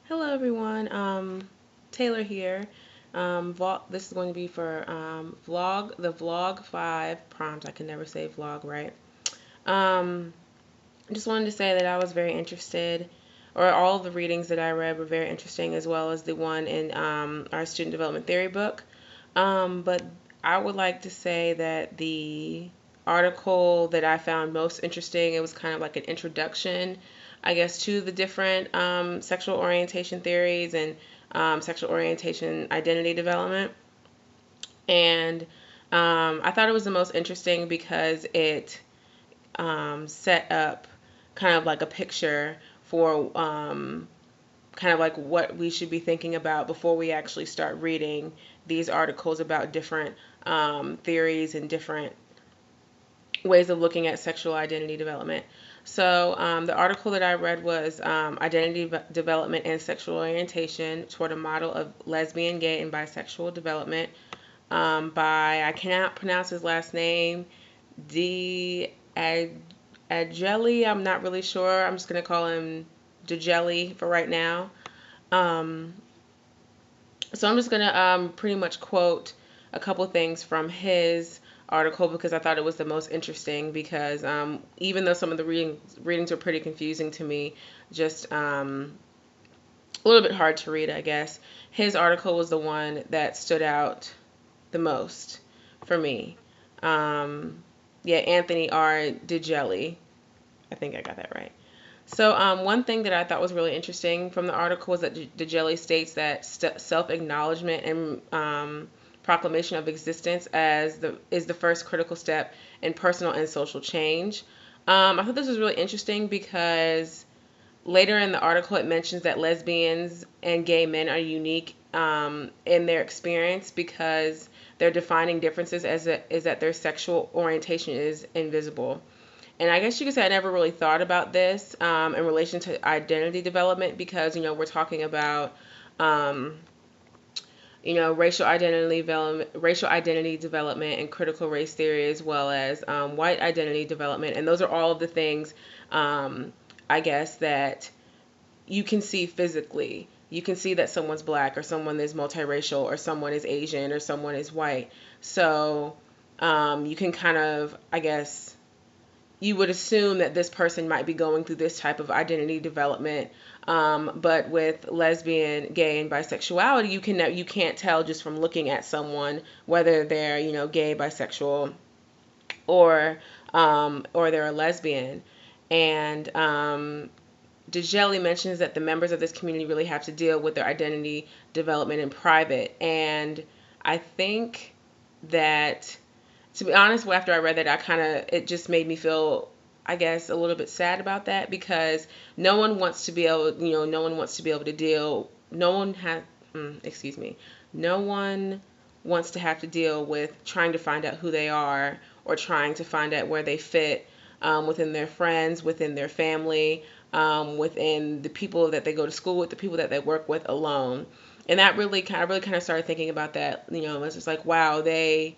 Hello, everyone. Taylor here. This is going to be for the vlog 5 prompt. I can never say vlog right. Um, I just wanted to say that I was very interested, or all of the readings that I read were very interesting, as well as the one in our student development theory book. But I would like to say that the article that I found most interesting, it was kind of like an introduction, I guess, to the different sexual orientation theories and sexual orientation identity development. And I thought it was the most interesting because it set up kind of like a picture for kind of like what we should be thinking about before we actually start reading these articles about different theories and different ways of looking at sexual identity development. So, the article that I read was Identity Development and Sexual Orientation Toward a Model of Lesbian, Gay, and Bisexual Development by, I cannot pronounce his last name, D. Ageli. I'm not really sure. I'm just going to call him Degeli for right now. Um, so I'm just going to pretty much quote a couple things from his article because I thought it was the most interesting because even though some of the readings were pretty confusing to me, just a little bit hard to read, I guess, his article was the one that stood out the most for me. Um, yeah, Anthony R. DiGelli. I think I got that right. So, one thing that I thought was really interesting from the article was that DeJelly states that self-acknowledgement and proclamation of existence is the first critical step in personal and social change. I thought this was really interesting because later in the article it mentions that lesbians and gay men are unique in their experience because their defining differences is that their sexual orientation is invisible. And I guess you could say I never really thought about this in relation to identity development because, we're talking about, um, racial identity development and critical race theory, as well as white identity development. And those are all of the things, I guess, that you can see physically. You can see that someone's black or someone is multiracial or someone is Asian or someone is white. So you can kind of, I guess, you would assume that this person might be going through this type of identity development. But with lesbian, gay, and bisexuality, you can't tell just from looking at someone whether they're gay, bisexual, or they're a lesbian. And DeJelly mentions that the members of this community really have to deal with their identity development in private, and I think that, to be honest, after I read that, it just made me feel, I guess, a little bit sad about that because no one wants to be able, no one wants to be able to deal, no one has, excuse me, no one wants to have to deal with trying to find out who they are or trying to find out where they fit within their friends, within their family, within the people that they go to school with, the people that they work with alone. And that really kind of started thinking about that. It's just like, wow, they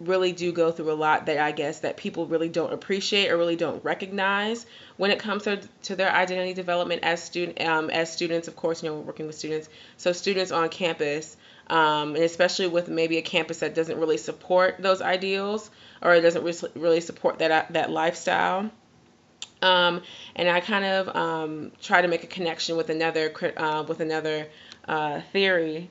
really do go through a lot that I guess that people really don't appreciate or really don't recognize when it comes to their identity development as students. Of course, we're working with students, so students on campus, and especially with maybe a campus that doesn't really support those ideals or it doesn't really support that lifestyle. And I kind of try to make a connection with another theory,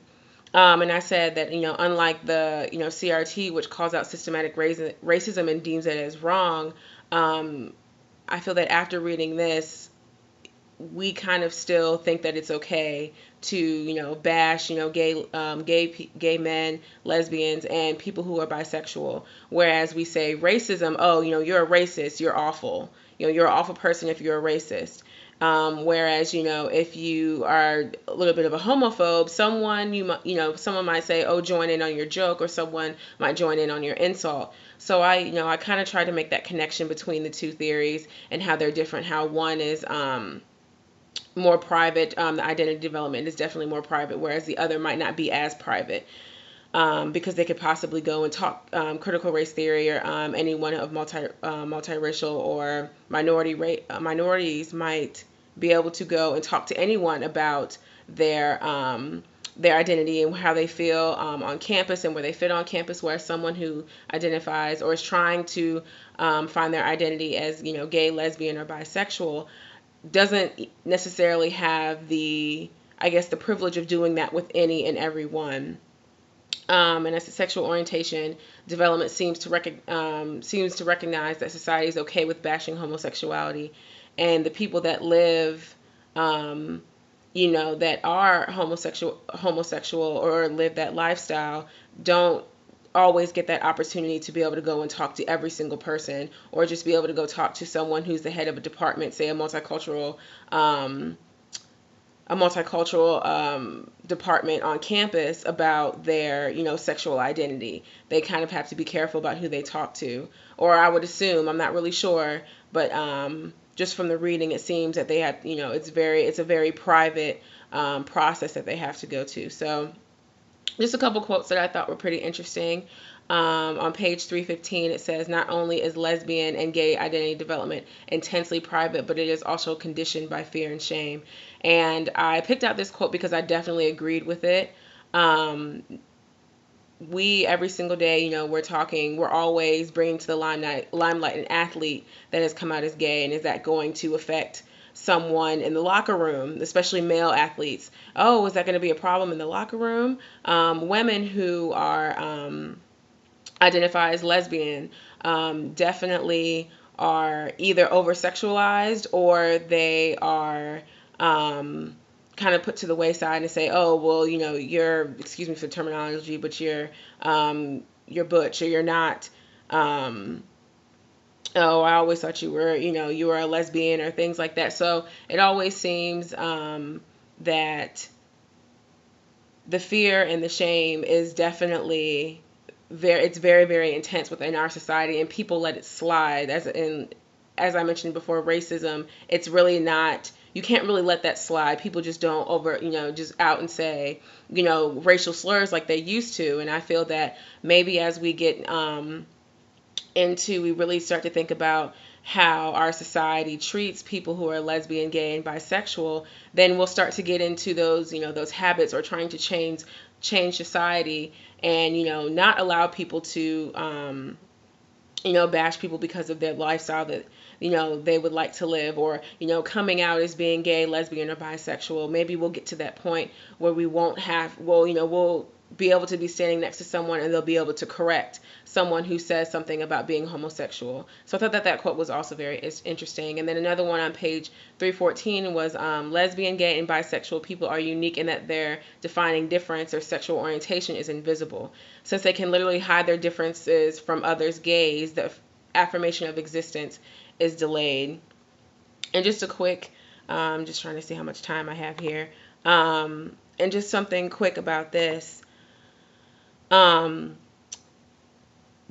and I said that, unlike the, CRT, which calls out systematic racism and deems it as wrong, I feel that after reading this, we kind of still think that it's okay to, bash, gay men, lesbians, and people who are bisexual. Whereas we say racism, oh, you're a racist, you're awful. You're an awful person if you're a racist. Whereas, if you are a little bit of a homophobe, someone might say, "Oh, join in on your joke," or someone might join in on your insult. So I kind of try to make that connection between the two theories and how they're different. How one is more private. The identity development is definitely more private, whereas the other might not be as private. Because they could possibly go and talk critical race theory or any one of multiracial or minorities might be able to go and talk to anyone about their identity and how they feel on campus and where they fit on campus, whereas someone who identifies or is trying to find their identity as, gay, lesbian, or bisexual doesn't necessarily have the, I guess, the privilege of doing that with any and everyone. And as a sexual orientation development seems to recognize that society is okay with bashing homosexuality, and the people that live, that are homosexual or live that lifestyle don't always get that opportunity to be able to go and talk to every single person, or just be able to go talk to someone who's the head of a department, say a multicultural department on campus, about their, sexual identity. They kind of have to be careful about who they talk to, or I would assume, I'm not really sure, but just from the reading, it seems that they have, it's a very private process that they have to go to. So just a couple quotes that I thought were pretty interesting. On page 315, it says, not only is lesbian and gay identity development intensely private, but it is also conditioned by fear and shame. And I picked out this quote because I definitely agreed with it. We, every single day, we're always bringing to the limelight an athlete that has come out as gay, and is that going to affect someone in the locker room, especially male athletes? Oh, is that going to be a problem in the locker room? Women who are identify as lesbian definitely are either over sexualized, or they are kind of put to the wayside and say, oh, well, you're, excuse me for terminology, but you're butch, or you're not, oh, I always thought you were, you were a lesbian, or things like that. So it always seems that the fear and the shame is definitely it's very, very intense within our society, and people let it slide. As I mentioned before, racism, it's really not, you can't really let that slide. People just don't just out and say, racial slurs like they used to. And I feel that maybe as we get we really start to think about how our society treats people who are lesbian, gay, and bisexual, then we'll start to get into those, those habits, or trying to change society, and, not allow people to, bash people because of their lifestyle that, they would like to live, or, coming out as being gay, lesbian, or bisexual. Maybe we'll get to that point where we won't have, we'll be able to be standing next to someone, and they'll be able to correct someone who says something about being homosexual. So I thought that quote was also very interesting. And then another one on page 314 was, lesbian, gay, and bisexual people are unique in that their defining difference or sexual orientation is invisible. Since they can literally hide their differences from others' gaze, the affirmation of existence is delayed. And just a quick, just trying to see how much time I have here. And just something quick about this.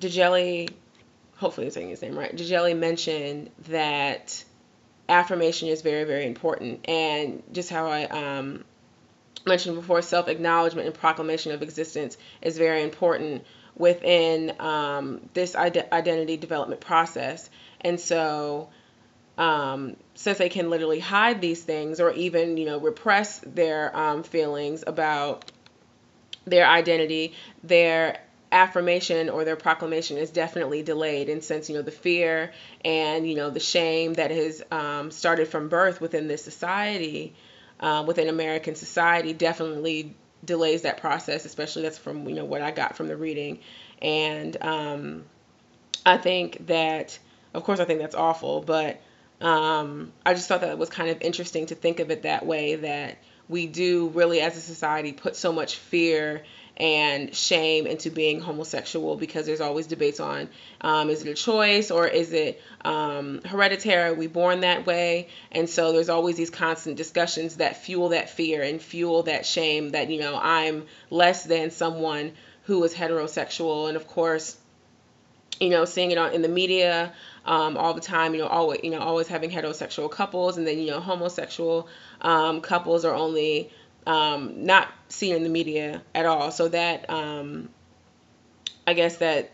Djeli, hopefully I'm saying his name right, Djeli mentioned that affirmation is very, very important. And just how I mentioned before, self-acknowledgement and proclamation of existence is very important within this identity development process. And so since they can literally hide these things, or even, repress their feelings about their identity, their affirmation or their proclamation is definitely delayed. And since, the fear and, the shame that has started from birth within this society, within American society, definitely delays that process, especially that's from, what I got from the reading. And I think that, of course, I think that's awful, but I just thought that it was kind of interesting to think of it that way, that we do really, as a society, put so much fear and shame into being homosexual, because there's always debates on, is it a choice, or is it hereditary? Are we born that way? And so there's always these constant discussions that fuel that fear and fuel that shame that, I'm less than someone who is heterosexual. And of course, seeing it in the media all the time, always having heterosexual couples, and then, homosexual couples are only not seen in the media at all. So that, I guess that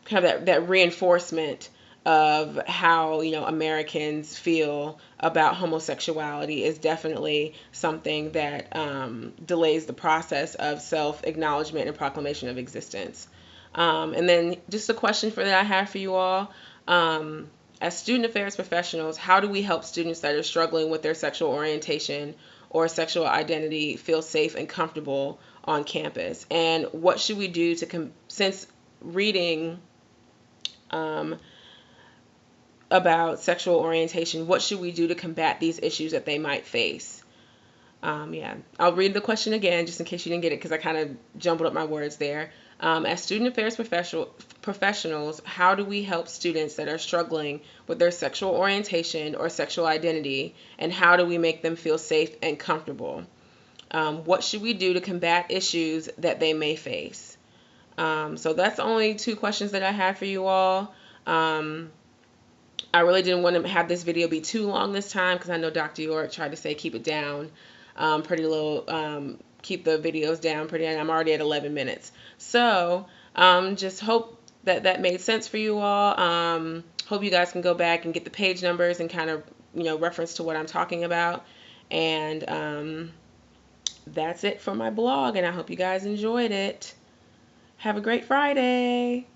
kind of that reinforcement of how, Americans feel about homosexuality is definitely something that delays the process of self-acknowledgement and proclamation of existence. And then just a question that I have for you all. As student affairs professionals, how do we help students that are struggling with their sexual orientation or sexual identity feel safe and comfortable on campus? And what should we do since reading about sexual orientation, what should we do to combat these issues that they might face? Yeah, I'll read the question again just in case you didn't get it because I kind of jumbled up my words there. As student affairs professionals, how do we help students that are struggling with their sexual orientation or sexual identity, and how do we make them feel safe and comfortable? What should we do to combat issues that they may face? So that's only 2 questions that I have for you all. I really didn't want to have this video be too long this time because I know Dr. York tried to say keep it down pretty low, keep the videos down pretty, and I'm already at 11 minutes. So just hope that made sense for you all. Hope you guys can go back and get the page numbers and kind of, reference to what I'm talking about. And that's it for my blog, and I hope you guys enjoyed it. Have a great Friday.